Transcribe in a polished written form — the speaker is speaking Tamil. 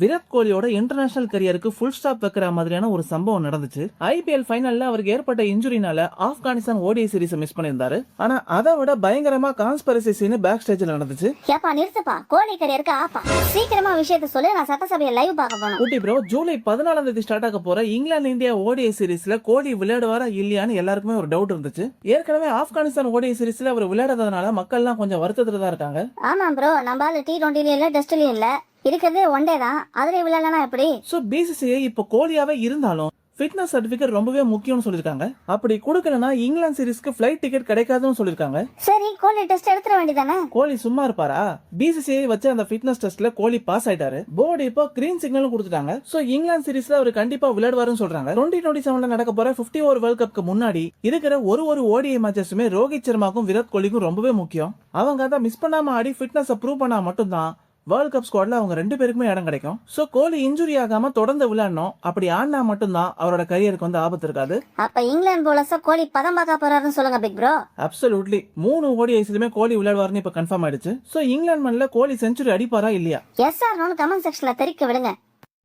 விராட் கோலியோட இன்டர்நேஷனல் கரியருக்கு ஃபுல் ஸ்டாப் வைக்கிற மாதிரியான ஒரு சம்பவம் நடந்துச்சு. ஐபிஎல் ஃபைனல்ல அவருக்கு ஏற்பட்ட இன்ஜுரினால ஆப்கானிஸ்தான் ஓடிஐ சீரிஸ் மிஸ் பண்ணியிருந்தாரு. ஆனா அதை விட பயங்கரமா கான்ஸ்பரசி சீன் பேக் ஸ்டேஜ்ல நடந்துச்சு. ஏப்பா நிறுத்துப்பா, கோலி கரியருக்கு ஆப்பா. சீக்கிரமா விஷயத்தை சொல்லு, நான் சட்டசபையை லைவ் பார்க்க போறேன். ஊட்டி ப்ரோ, ஜூலை 14ஆம் தேதி ஸ்டார்ட் ஆக போற இங்கிலாந்து இந்தியா ஓடிஐ சீரிஸ்ல கோலி விளையாடுவாரா இல்லையான்னு எல்லாருக்குமே ஒரு டவுட் இருந்துச்சு. ஏற்கனவே ஆப்கானிஸ்தான் ஓடிஐ சீரிஸ்ல அவர் விளையாடாததுனால மக்கள் எல்லாம் கொஞ்சம் வருத்தத்துல தான் இருக்காங்க. ஆமா ப்ரோ, நம்ம T20 இல்ல டெஸ்ட்லயும் இல்ல, இருக்கிறது ஒன் டே தான். அதுல விளையாடலாம் எப்படி? சோ பிசிசிஐ இப்போ கோலியாவே இருந்தாலும் ஃபிட்னஸ் சர்டிபிகேட் ரொம்பவே முக்கியம்னு சொல்லிருக்காங்க. அப்படி கொடுக்கலனா இங்கிலாந்து சீரிஸ்க்கு ஃபிளைட் டிக்கெட் கிடைக்காதுன்னு சொல்லிருக்காங்க. சரி, கோலி டெஸ்ட் எடுத்துற வேண்டியதானே? கோலி சும்மா இருப்பாரா? பிசிசிஐ வச்ச அந்த ஃபிட்னஸ் டெஸ்ட்ல கோலி பாஸ் ஆயிட்டாரு. போர்டு இப்போ கிரீன் சிக்னலும் கொடுத்துட்டாங்க. சோ இங்கிலாந்து சீரிஸ்ல அவர் கண்டிப்பா விளையாடுவாருன்னு சொல்றாங்க. 2027ல நடக்க போற 50 ஓவர் வேர்ல்ட் கப்க்கு முன்னாடி இருக்கிற ஒரு ஓடிஐ மேட்சஸுமே ரோஹித் சர்மாக்கும் விராட் கோலிக்கும் ரொம்பவே முக்கியம். அவங்க அதை மிஸ் பண்ணாம ஆடி ஃபிட்னஸ் ப்ரூவ் பண்ணா மட்டும்தான் வேர்ல்ட் கப் ஸ்குவாட்ல அவங்க ரெண்டு பேருக்குமே இடம் கிடைக்கும். சோ கோலி இன்ஜுரி ஆகாம தொடர்ந்து விளையாடணும். அப்படி ஆடினா மட்டும்தான் அவரோட கரியருக்கு வந்து ஆபத்து இருக்காது. அப்ப இங்கிலாந்து போலர்ஸ் கோலி பதம் பார்க்க போறாருன்னு சொல்லுங்க பிக் ப்ரோ. அப்சல்யூட்லி 3 ஓடிஐஸ்லயுமே கோலி விளையாடுவாருன்னு இப்ப கன்ஃபார்ம் ஆயிடுச்சு. சோ இங்கிலாந்து மண்ணில் கோலி செஞ்சுரி அடிப்பாரா இல்லையா? எஸ் ஆர் நோன்னு கமெண்ட் செக்ஷன்ல தெரிவிக்க விடுங்க.